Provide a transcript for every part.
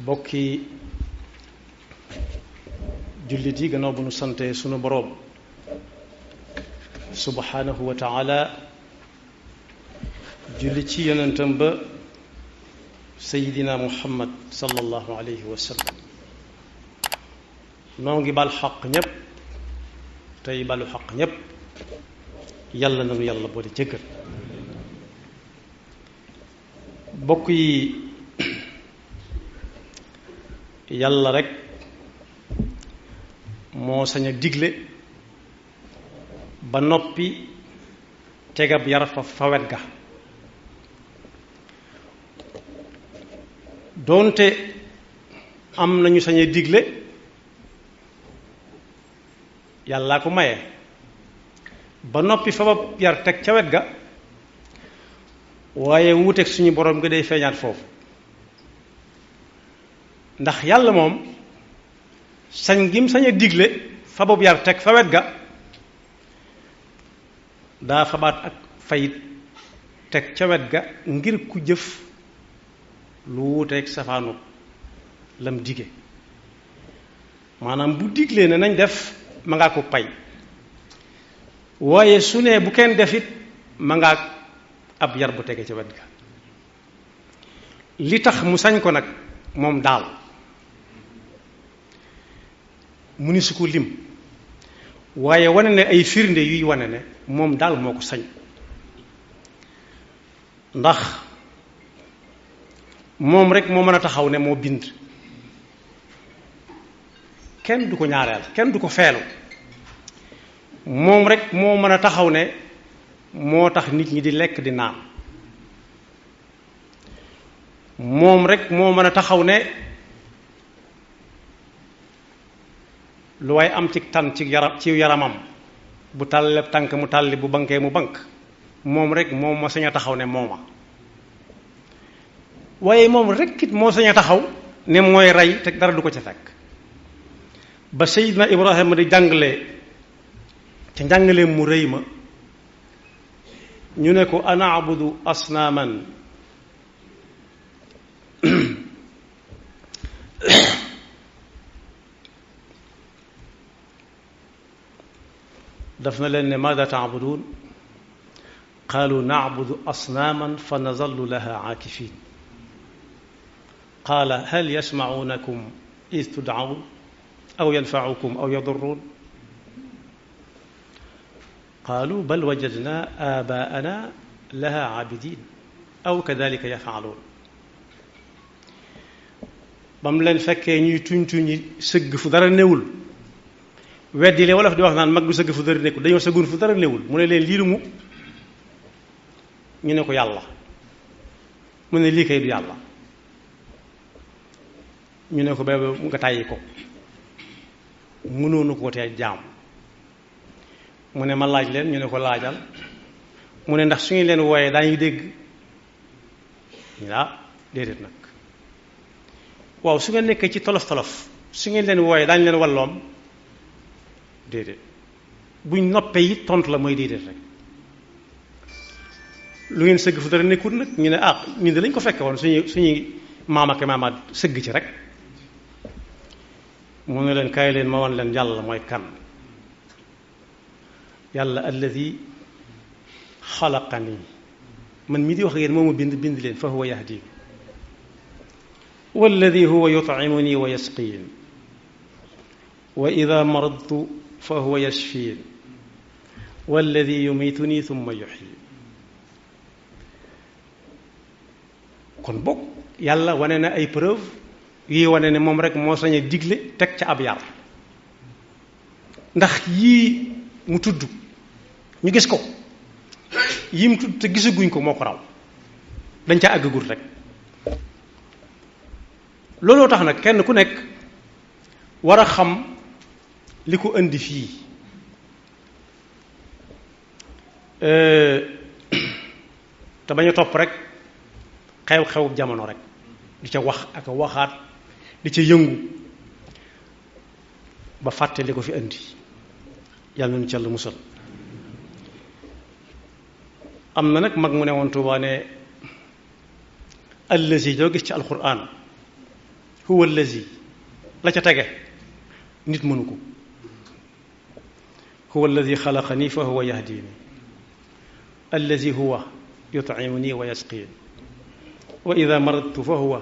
bokki jullit yi gannaaw bu nu sante sunu boroom subhanahu wa taala julli ci yonentam ba sayidina muhammad sallallahu alayhi wa sallam noo ngi bal xaq ñépp tey balu xaq ñépp yàlla nanu yàlla boole jëggal bokk yi yàlla rekk moo sañ a digle ba noppi tegab yar fa wet ga doonte am nañu sañ a digle yàllaa ko maye ba noppi fa yar teg ca wet ga waaye wuuteeg suñu boroom nga day feeñaat foofu ndax yàlla moom sañ gim sañ a digle fa bopp yar teg fa wet ga daa fabaat ak fayit teg ca wet ga ngir ku jëf lu wuuteeg safaanu lam dige maanaam bu diglee ne nañ def ma ngaa ko pay waaye su ne bu kenn def it ma ngaa ab yar bu tege ca wet ga li tax mu sañ ko nag moom daal mu ni su ko lim waaye wane ne ay firnde yuy wane ne moom daal moo ko sañ ndax moom rek moo mën a taxaw ne moo bind kenn du ko ñaareel kenn du ko feelu moom rek moo mën a taxaw ne moo tax nit ñi di lekk di naan moom rek moo mën a taxaw ne lu waaye am ci tan ci yaramam bu tàllee tànk mu tàlli bu bankee mu bank moom rek moom moo sañ a taxaw ne mooma waaye moom rek it moo sañ a taxaw ne mooy rey te dara du ko ca fekk ba Seydina Ibrahima di jàngale ca njàngaleem mu rëy ma ñu ne ko ana abudu asnaaman daf na leen ne maada taabudun qaalu nacbudu asnaaman fa nazallu laha aakifin qaala hal yasmacuunakum id tudcaun aw yanfacukum aw yadurruun qaalu bal wajadna aabaana laha caabidin aw kadalika yafcaluun ba mu leen fekkee ñuy tuñ sëgg fu dara newul weddi le wolof di wax naan mag du sëgg fu dara nekkul dañoo sëggun fu dara newul mu ne leen lii lu mu ñu ne ko yàlla mu ne lii kay du yàlla ñu ne ko ba nga tàyyi ko mënoonu koo tee jaam mu ne ma laaj leen ñu ne ko laajal mu ne ndax su ngeen leen wooyee daañuy dégg ñu déedéet nag waaw su ngeen nekkee ci tolof tolof su ngeen leen wooyee daañu leen walloom déedéet buñ noppee it tontu la mooy déedéet rek lu ngeen sëgg fu dara nekkul nag ñu ne ñun de lañ ko fekke woon suñuy maam ak maamaat sëgg ci rek mu ne leen kaay leen ma wan leen yàlla mooy kan yàlla alladi xalaqani man mii di wax ak yéen moo ma bind leen fa huwa yahdini walladi huwa yut'imuni wa yasqin wa ida maradtu fa huwa yashfin walladi yumituni thumma yuhyi kon bokk yàlla wane na ay preuve yii wane ne moom rek moo sañ a digle teg ca ab yar ndax yii mu tudd ñu gis ko yii mu tudd te gisaguñ ko moo ko raw dañ ca àggagul rek looloo tax nag kenn ku nekk war a xam li ko indi fii te bañ a topp rek xew-xew jamono rek di ca wax ak waxaat di ca yëngu ba fàtte li ko fi indi yàlla nañu ca la musal am na nag mag mu ne woon Tuubaa ne allazi doo gis ci alquran huwa allazi la ca tege nit mënu ko huwa allazi xalaqani fa huwa yahdini allazi huwa yut'imuni wa yasqini wa ida maradtu fa huwa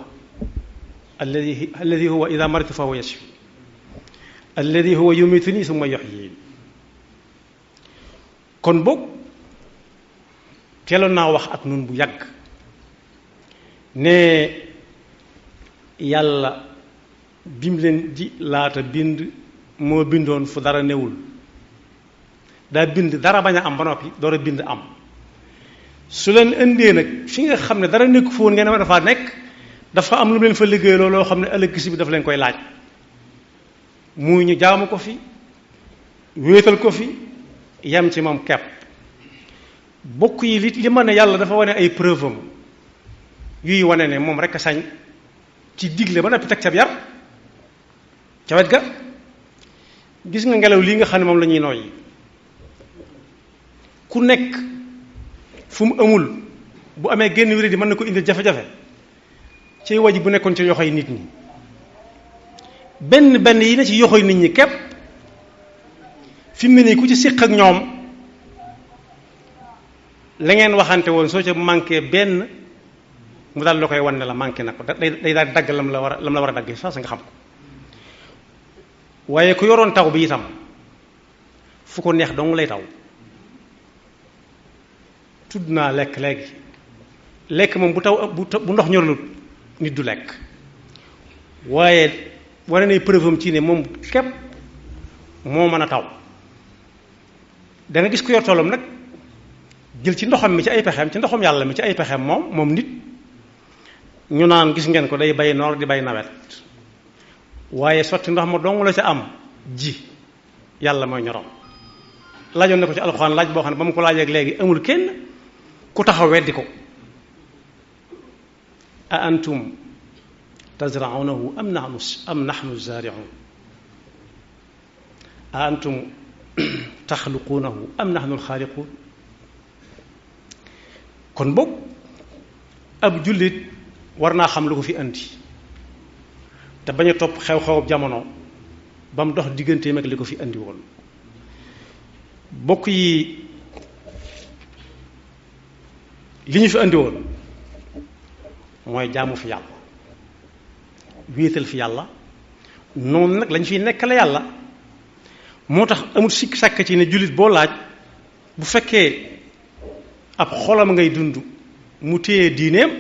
alladi huwa ida maradtu fa huwa yashfi alladi huwa yumituni summa yuhyini kon boog teeloon naa wax ak nun bu yàgg ne yàlla bim leen di laata bind moo bindoon fu dara newul daa bind dara bañ a am ba noppi door a bind am su leen indee nag fi nga xam ne dara nekk foofu ngeen ma dafa nekk dafa am lu leen fa liggéey loo xam ne ëllëg si bi dafa leen koy laaj muy ñu jaamu ko fi wéetal ko fi yem ci moom kepp bokk yi li ma ne yàlla dafa wane ay preuve am yuy wane ne moom rek a sañ ci digle ba noppi teg ca yar ca wet ga gis nga ngelaw lii nga xam ne moom la ñuy nooyi ku nekk fu mu amul bu amee génn wéré di mën na ko indil jafe-jafe ci waji bu nekkoon ci yoxoy nit ñi benn yi ne ci yoxoy nit ñi képp fi mu ne nii ku ci séq ak ñoom la ngeen waxante woon soo ca manqué benn mu daal la koy wan ne la manqué na ko day daal dagg lam la war a dagg sax nga xam ko waaye ku yoroon taw bi itam fu ko neex dong lay taw tudd naa lekk léegi lekk moom bu taw bu ndox ñorlut nit du lekk waaye wane nay preuve am ci ne moom képp moo mën a taw da nga gis ku yor toolam nag jël ci ndoxam mi ci ay pexeem ci ndoxam yàlla mi ci ay pexeem moom nit ñu naan gis ngeen ko day bay noor di bay nawet waaye sotti ndox ma dong la ca am ji yàlla mooy ñorom laajoon na ko ci alxuraan laaj boo xam ne ba mu ko laajee léegi amul kenn ku taxaw weddi ko a antum tazra'unahu am nahnu zari'un a antum taxluquunahu am nahnu alxaaliquun kon boog ab jullit war naa xam lu ko fi andi te bañ a topp xew-xewub jamono ba mu dox digganteem ak li ko fi andi woon bokk yi li ñu fi andi woon mooy jaamu fi yàlla wéetal fi yàlla noonu nag lañ fiy nekkale yàlla moo tax amul sikk sàkk ci ne jullit boo laaj bu fekkee ab xolam ngay dund mu téye diineem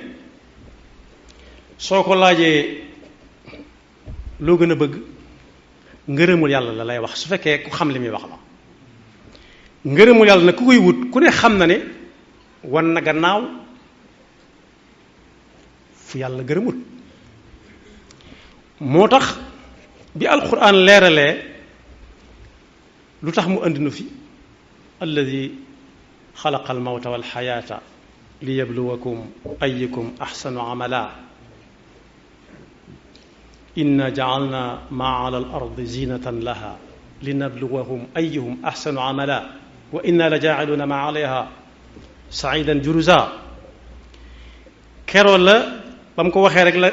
soo ko laajee loo gën a bëgg ngërëmul yàlla la lay wax su fekkee ku xam li muy wax la ngërëmul yàlla nag ku koy wut ku ne xam na ne wan na gannaaw fu yàlla gërëmut moo tax bi alquran leeralee lu tax mu andi nu fi alladi xalaqa almawta walxayaata liyabluwakum ayyukum axsanu amala inna jacalna maa ala al ardi zinatan laha linabluwahum ayyuhum axsanu amala wa inna la jaaciluuna maa alayha saidan juruza keroo la ba mu ko waxee rek la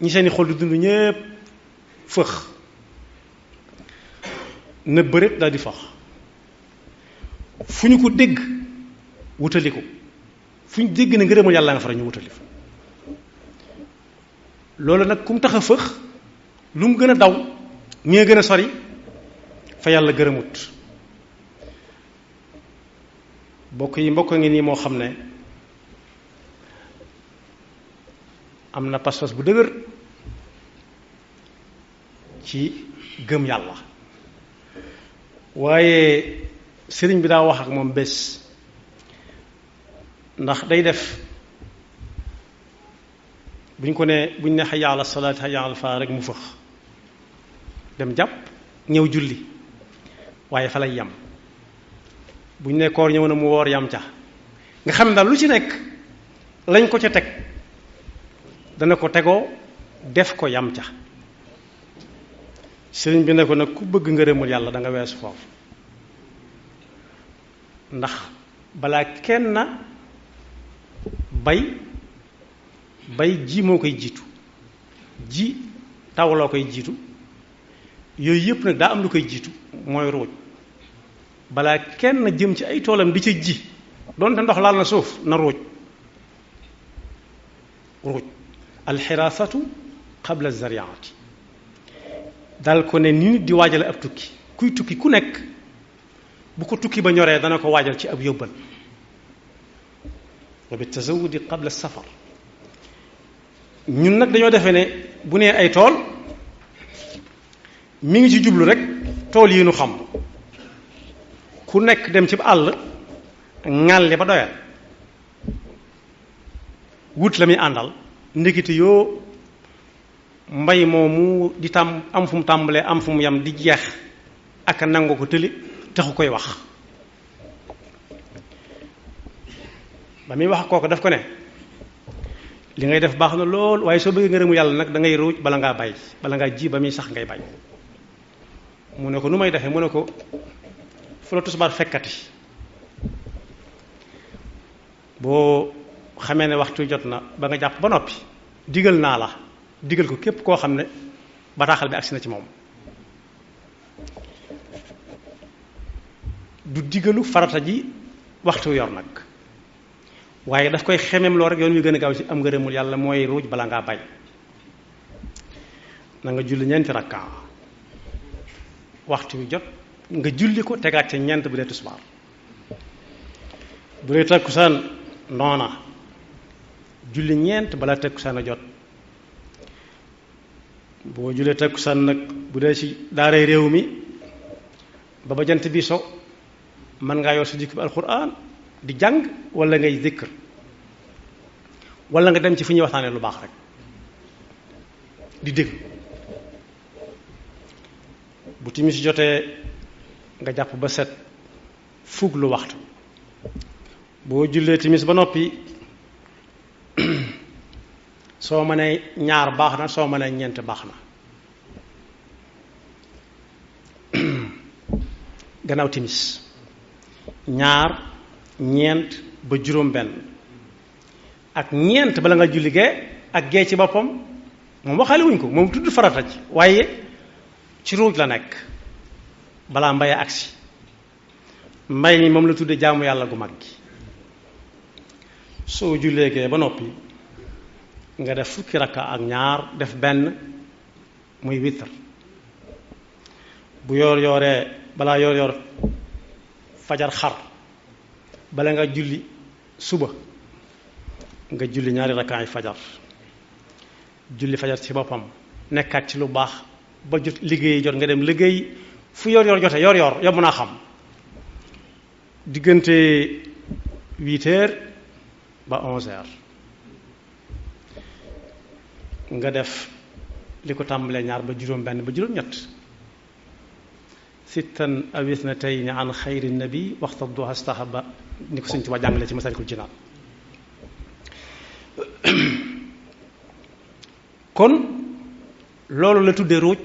ñi seeni xol di dund ñépp fëx na bëreet daal di fax fu ñu ko dégg wutali ko fu ñu dégg ne ngërëmul yàlla nga fa ñu wutali fa loolu nag ku mu tax a fëx lu mu gën a daw ñee gën a sori fa yàlla gërëmut mbokk yi mbokk ngi nii moo xam ne am na pas-pas bu dëgër ci gëm yàlla waaye sëriñ bi daa wax ak moom bés ndax day def buñ ne hayya ala salaat hayya ala falaa rek mu fëx dem jàpp ñëw julli waaye fa lay yam buñ ne koor ñëw na mu woor yam ca nga xam ne daal lu ci nekk lañ ko ca teg dana ko tegoo def ko yam ca sëriñ bi ne ko nag ku bëgg ngërëmul yàlla da nga weesu foofu ndax balaa kenn bay ji moo koy jiitu ji tawloo koy jiitu yooyu yëpp nag daa am lu koy jiitu mooy ruuj balaa kenn jëm ci ay toolam di ca ji doonte ndox laal na suuf na ruuj alxiraasatu qabla zariati dal ko ne ni nit di waajale ab tukki kuy tukki ku nekk bu ko tukki ba ñoree dana ko waajal ci ab yóbbal wa bi tazawudi qabla safar ñun nag dañoo defee ne bu nee ay tool mi ngi ci jublu rek tool yi nu xam ku nekk dem ci àll ŋàlli ba doyal wut la muy àndal ndekete yoo mbay moomu di tam am fu mu tàmbalee am fu mu yam di jeex ak nangu ko tëli taxu koy wax ba muy wax kooku daf ko ne li ngay def baax na lool waaye soo bëggee ngërëmu yàlla nag da ngay ruuj bala ngaa bay bala ngaa ji ba muy sax ngay bay mu ne ko nu may defee mu ne ko fu la tusbaar fekkati boo xamee ne waxtu jot na ba nga jàpp ba noppi digal naa la digal ko képp koo xam ne bataaxal bi agsi na ci moom du digalu farata ji waxtu yor nag waaye daf koy xemem loo rek yoon wi gën a gaaw ci am ngërëmul yàlla mooy ruuj bala ngaa bay na nga julli ñeenti rakkaa waxtu wi jot nga julli ko tegaat ca ñeent bu dee tisbaar bu dee takkusaan noona julli ñeent bala takkusaan a jot boo jullee takkusaan nag bu dee ci daaray réew mi ba jant bi so mën ngaa yor sa jikko bi alxuraan di jàng wala ngay zikr wala nga dem ci fu ñuy waxtaanee lu baax rek di dégg bu timis jotee nga jàpp ba set fukk lu waxtu boo jullee timis ba noppi soo mënee ñaar baax na soo mënee ñeent baax na gannaaw timis ñaar ñeent ba juróom benn ak ñeent bala nga julli gee ak gee ci boppam moom waxaale wuñ ko moom tudd farata ci waaye ci ruuj la nekk balaa mbay agsi mbay mi moom la tudde jaamu yàlla gu mag gi soo jullee gee ba noppi nga def fukki rakka ak ñaar def benn muy witr bu yoor yooree balaa yoor yoor fajar xar bala nga julli suba nga julli ñaari rakkaay fajar julli fajar ci boppam nekkaat ci lu baax ba jot liggéey jot nga dem liggéey fu yor yor jote yor yor yomb naa xam diggante 8 heures ba 11 heures nga def li ko tàmbalee ñaar ba juróom benn ba juróom ñett sittan aw ithnatayni an xayri nabi waxta duha stahaba ni ko Sëriñ Tuubaa jàngale ci Masaalikul Jinaan kon loolu la tuddee ruuj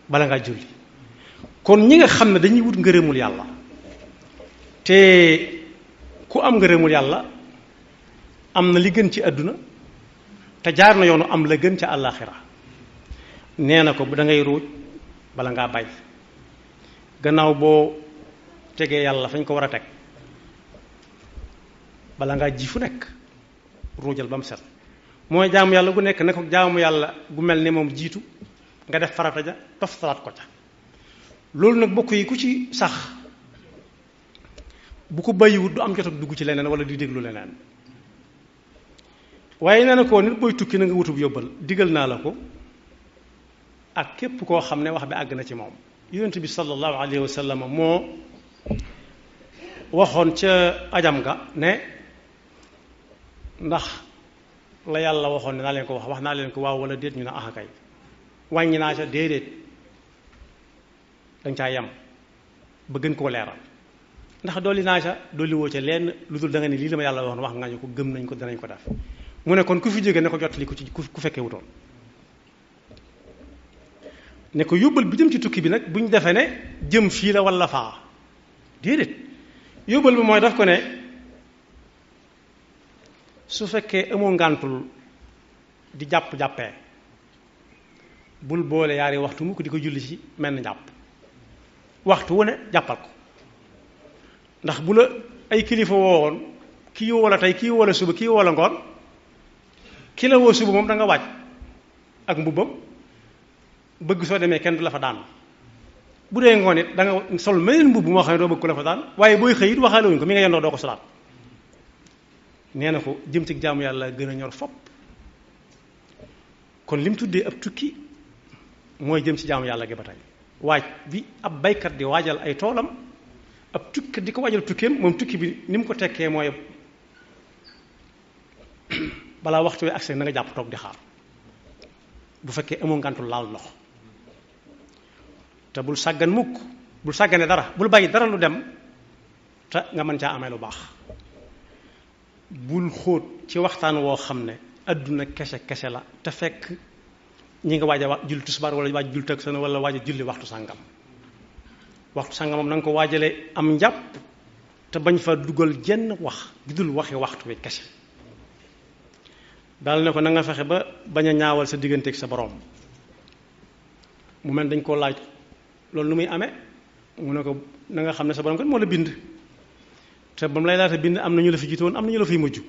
bala ngaa julli kon ñi nga xam ne dañuy wut ngërëmul yàlla te ku am ngërëmul yàlla am na li gën ci àdduna te jaar na yoonu am la gën ca àllaaxira nee na ko bu da ngay ruuj bala ngaa bay gannaaw boo tegee yàlla fañ ko war a teg bala ngaa ji fu nekk ruujal ba mu set mooy jaamu yàlla gu nekk ne ko jaamu yàlla gu mel ni moom jiitu nga def farata ja toftalaat ko ca loolu nag bokk yi ku ci sax bu ko bàyyiwut du am jot ak dugg ci leneen wala di déglu leneen waaye nee na ko nit booy tukki na nga wutub yóbbal digal naa la ko ak képp koo xam ne wax bi àgg na ci moom yonent bi sallallahu alayhi wa sallam moo waxoon ca ajam ga ne ndax la yàlla waxoon ne naa leen ko wax naa leen ko waaw wala déet ñu ne ah kay wàññi naa ca déedéet danga caa yem ba gën koo leeral ndax dolli naa ca dolli woo ca lenn lu dul da nga ne lii la ma yàlla waxoon wax nga ñu ko gëm nañ ko danañ ko def mu ne kon ku fi jóge ne ko jottali ku ci ku fekkee wutoon ne ko yóbbal bi jëm ci tukki bi nag bu ñu defee ne jëm fii la wala faa déedéet yóbbal bi mooy daf ko ne su fekkee amoo ngàntul di jàppee bul boole yaari waxtu mukk di ko julli ci menn njàpp waxtu wu ne jàppal ko ndax bu la ay kilifa woowoon kii woo la tey kii woo la suba kii woo la ngoon ki la woo suba moom da nga wàcc ak mbubbam bëgg soo demee kenn du la fa daan bu dee ngoon it da nga sol meneen mbubb moo xam ne doo bëgg ko la fa daan waaye booy xëy it waxaale wuñ ko mi nga yendoo doo ko solaat nee na ko jëm ci jaamu yàlla gën a ñor fopp kon li mu tuddee ab tukki mooy jëm ci jaamu yàlla gi ba tey waaj bi ab baykat di waajal ay toolam ab tukki di ko waajal tukkeem moom tukki bi ni mu ko tekkee mooy balaa waxtu wi agsi na nga jàpp toog di xaar bu fekkee amoo ngantul laal ndox te bul sàggan mukk bul sàggane dara bul bàyyi dara lu dem te nga mën caa amee lu baax bul xóot ci waxtaan woo xam ne adduna kese kese la te fekk ñi nga waaj a julli tisbaar wala waaj julli takkusaan wala waaj a julli waxtu sàngam moom na nga ko waajalee am njàpp te bañ fa dugal jenn wax di dul waxi waxtu wi kese daal ne ko na nga fexe ba bañ a ñaawal sa digganteeg sa borom mu mel dañ koo laaj loolu nu muy amee mu ne ko na nga xam ne sa borom kat moo la bind te ba mu lay laata bind am na ñu la fi jiitu woon am na ñu la fiy mujj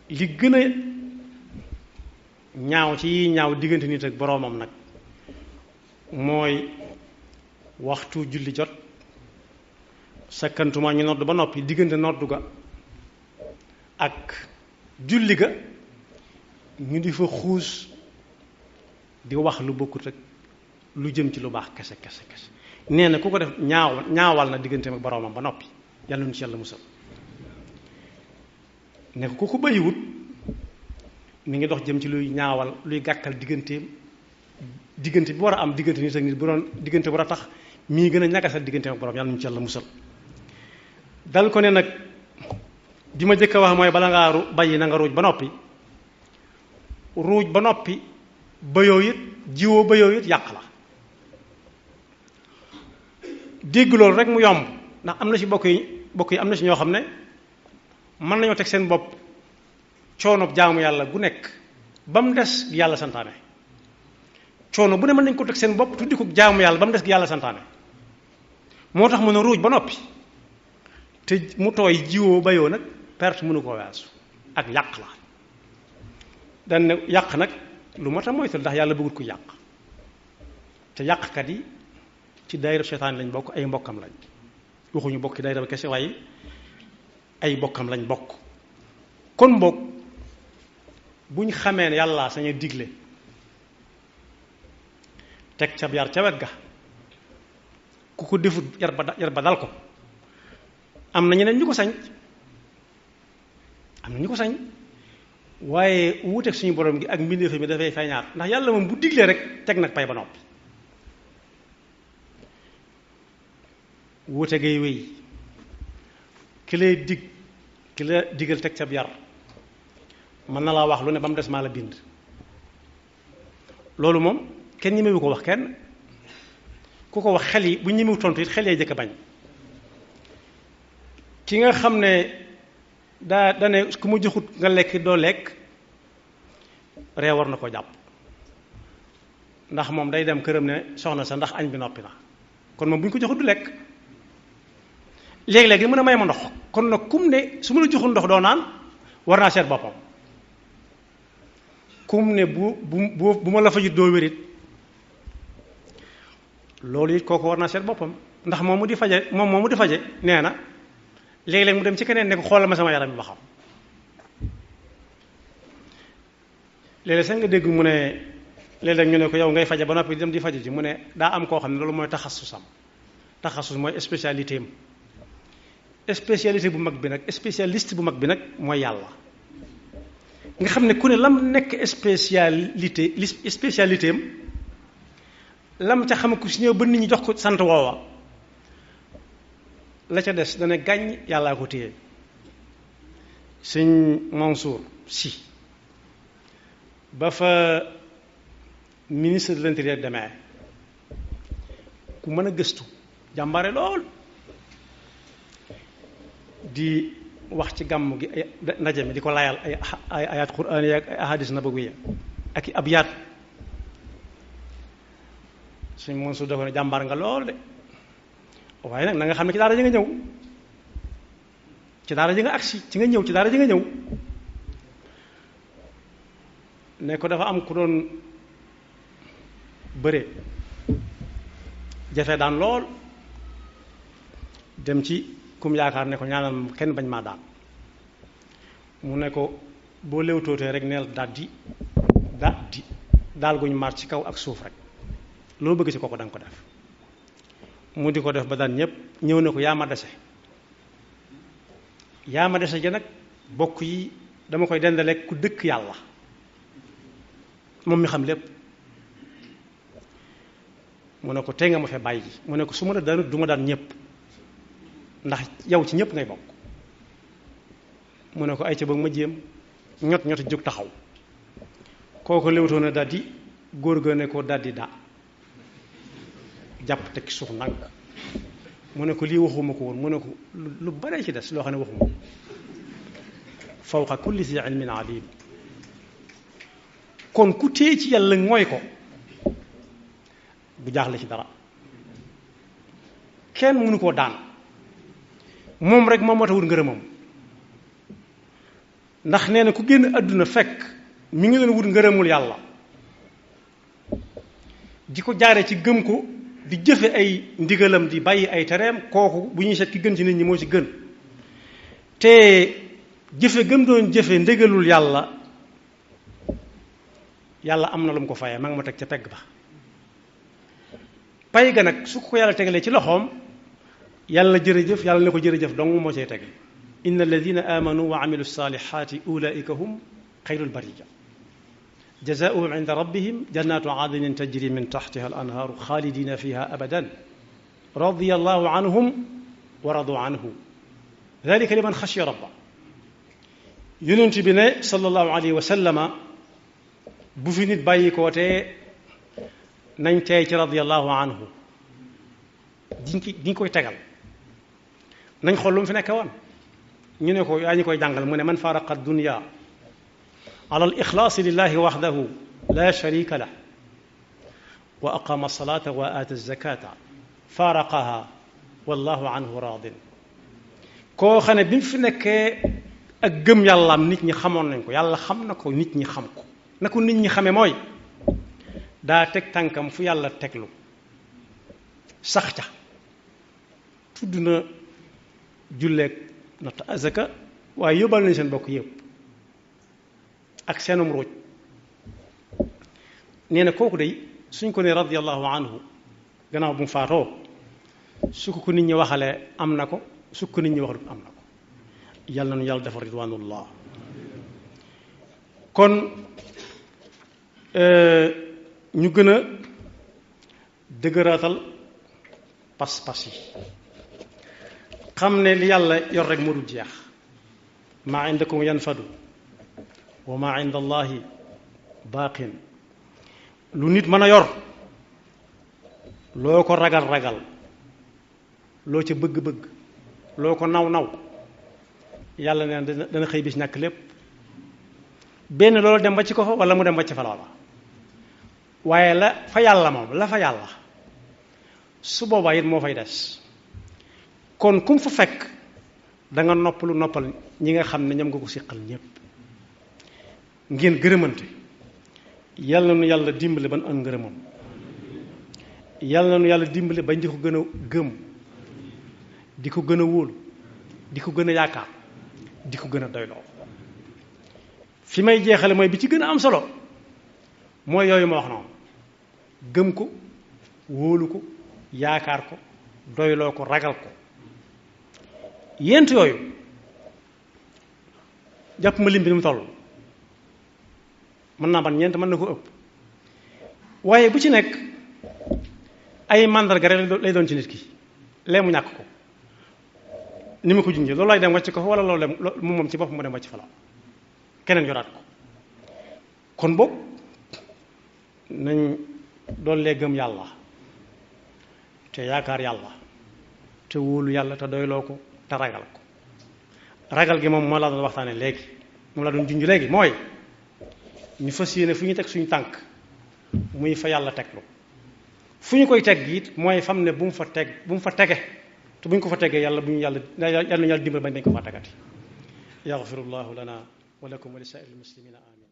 li gën a ñaaw ci ñaaw diggante nit ak boroomam nag mooy waxtu julli jot sakkantuma ñu nodd ba noppi diggante noddu ga ak julli ga ñu di fa xuus di wax lu bokkut ak lu jëm ci lu baax kese kese kese nee na ku ko def ñaawal na digganteem ak boroomam ba noppi yàlla nu ci yàlla musal ne ku ko bàyyiwut mi ngi dox jëm ci luy ñaawal luy gàkkal diggante bi war a am diggante nit ak nit bu doon diggante war a tax mii gën a ñagasal digganteem ak boroom yàlla nu ci yàlla musal dal ko ne nag bi ma jëkk a wax mooy bala ngaa bàyyi na nga ruuj ba noppi bayoo it jiwoo bayoo it yàq la dégg loolu rek mu yomb ndax am na ci bokk yi am na ci ñoo xam ne mën nañoo teg seen bopp coono jaamu yàlla gu nekk ba mu des gi yàlla santaane coono bu ne mën nañ ko teg seen bopp tuddi ko jaamu yàlla ba mu des gi yàlla santaane moo tax mën a ruuj ba noppi te mu tooy jiwoo bayoo nag perte mënu koo weesu ak yàq la dan ne yàq nag lu mat a moytul ndax yàlla bëggut ko yàq te yàqkat yi ci daayira seytaan lañ bokk ay mbokkam lañ waxuñu bokki daayira ba kese waaye ay bokkam lañ bokk kon mbokk buñ xamee ne yàlla sañ a digle teg ca yar ca wet ga ku ko defut yar ba dal ko am na ñeneen ñu ko sañ waaye wuuteeg suñu borom gi ak mbindeef mi dafay feeñaat ndax yàlla moom bu diglee rek teg nag pay ba noppi wuute gay wéy ki lay digal teg ca yar mën na laa wax lu ne ba mu des maa la bind loolu moom kenn ñemewu ko wax kenn ku ko wax xel yi bu ñemewu tontu it xel yay jëkk bañ ki nga xam ne daa ne ku mu joxut nga lekk doo lekk ree war na ko jàpp ndax moom day dem këram ne soxna sa ndax añ bi noppi na kon moom bu ñu ko joxut du lekk léegi-léegi mën a may ma ndox kon nag kum ne su ma la joxul ndox doo naan war naa seet boppam kum ne bu ma la fajut doo wérit loolu it kooku war naa seet boppam ndax moom mu di faje nee na léegi-léeg mu dem ci keneen ne ko xoolal ma sama yaram bi ba xam léeg-léeg sax nga dégg mu ne léeg-léeg ñu ne ko yow ngay faje ba noppi dem di faje ji mu ne daa am koo xam ne loolu mooy taxasusam taxasus mooy spécialité am spécialité bu mag bi nag spécialiste bu mag bi nag mooy yàlla nga xam ne ku ne lam nekk spécialité am lam ca xam ku si ñëw ba nit ñi jox ko sant woowa la ca des dana gàññ yàllaa ko téye sëñ Mansour si ba fa ministre de l'intérieur demee ku mën a gëstu jàmbare lool di wax ci gàmm gi ndaje mi di ko layal ay ayat quraan ak ay ahadis nabawiyya ak i abyaat suñ moom su dafa ne jàmbaar nga lool de waaye nag na nga xam ne ci daara ji nga ñëw ci daara ji nga agsi ci nga ñëw ci daara ji nga ñëw ne ko dafa am ku doon bëre jafe daan lool dem ci kum yaakaar ne ko ñaanal kenn bañ maa daan mu ne ko boo léewtootee rek neel daal guñu maar ci kaw ak suuf rek loo bëgg ci kooku da nga ko def mu di ko def ba daan ñépp ñëw ne ko yaa ma dese ji nag bokk yi dama koy dendale ku dëkk yàlla moom mi xam lépp mu ne ko tey nga ma fee bàyyi mu ne ko su ma la daanut du ma daan ñépp ndax yow ci ñépp ngay bokk mu ne ko ay ca ba ma jéem ñot jóg taxaw kooku léwtoo na daldi góor ga ne ko daldi daa jàpp tekki suuf nang mu ne ko lii waxuma ko woon mu ne ko lu bare ci des loo xam ne waxuma ko fawqa kulli zi ilmin alim kon ku téye ci yàlla mooy ko bu jaaxle ci dara kenn mënu koo daan moom rek moom moo tax wut ngërëmam ndax nee na ku génn àdduna fekk mi ngi leen wut ngërëmul yàlla di ko jaare ci gëm ko di jëfe ay ndigalam di bàyyi ay tereem kooku bu ñuy seet ki gën ci nit ñi moo ci gën te jëfe gëm doon jëfe ndigalul yàlla am na lu mu ko fayee ma nga ma teg ca pegg ba pay ga nag su ko yàlla tegalee ci loxoom yàlla jërëjëf yàlla ne ko jërëjëf dong moo cay teg inna alladina amanu wa amilu salihati ulaika hum xayrul bariya jazaauhum inda rabbihim jannatu adnin tajri min taxtiha al anhaaru xaalidina fiha abadan radiya allahu anhum wa radu anhu dalika liman xashiya rabba yonent bi ne sallallahu alayhi wa sallama bu fi nit bàyyi koo te nañ teey ci radiallahu anhu diñ koy tegal nañ xool lu mu fi nekk woon ñu ne ko yaa ñu koy jàngal mu ne man faraqa dunya ala al ixlaasi lillahi waxdahu la sharika lah wa aqama salata wa aata zakata faraqaha wallahu anhu radin koo xam ne bi mu fi nekkee ak gëm yàllaam nit ñi xamoon nañ ko yàlla xam na ko nit ñi xam ko na ko nit ñi xame mooy daa teg tànkam fu yàlla teglu sax ca tudd na julleeg natt azaka waaye yóbbal nañ seen bokk yëpp ak seenum ruuj nee na kooku day suñ ko ne radiyallahu anhu gannaaw bu mu faatoo su ko nit ñi waxalee am na ko su ko nit ñi waxalut am na ko yàlla na nu yàlla defar ridwanullah kon ñu gën a dëgëraatal pas-pas yi xam ne li yàlla yor rek moo dul jeex maa indakum yanfadu wa maa inda allahi baaqin lu nit mën a yor loo ko ragal-ragal loo ca bëgg-bëgg loo ko naw-naw yàlla neen dana xëy bis ñàkk lépp benn loolu dem ba ci ko fa wala mu dem ba ci fa loola waaye la fa yàlla moom la fa yàlla su boobaa it moo fay des kon kum fa fekk da nga noppalu noppal ñi nga xam ne ñoom nga ko siqal ñépp ngeen gërëmante yàlla na nu yàlla dimbale ban am ngërëmam yàlla na nu yàlla dimbale bañ di ko gën a gëm di ko gën a wóolu di ko gën a yaakaar di ko gën a doyloo fi may jeexale mooy bi ci gën a am solo mooy yooyu ma wax noonu gëm ko wóolu ko yaakaar ko doyloo ko ragal ko yent yooyu jàpp ma lim bi ni mu toll mën naa ban ñeent mën na ko ëpp waaye bu ci nekk ay màndarga rek lay doon ci nit ki lee mu ñàkk ko ni ma ko junjee loolu lay dem wàcc ko fa wala loolu dem moom ci bopp mu dem wàcc fa la keneen yoraat ko kon boog nañ doon lee gëm yàlla te yaakaar yàlla te wóolu yàlla te doyloo ko te ragal ko ragal gi moom moo laa doon waxtaane léegi moom laa doon junj léegi mooy ñu fas yéene fu ñu teg suñu tànk muy fa yàlla teglu fu ñu koy teg it mooy fam ne bu mu fa tege te bu ñu ko fa tegee yàlla yàlla nañu yàlla dimbal bañ dañ ko fa tegati yaxfirullahu lana wa lakum wa li saa'iril muslimina amin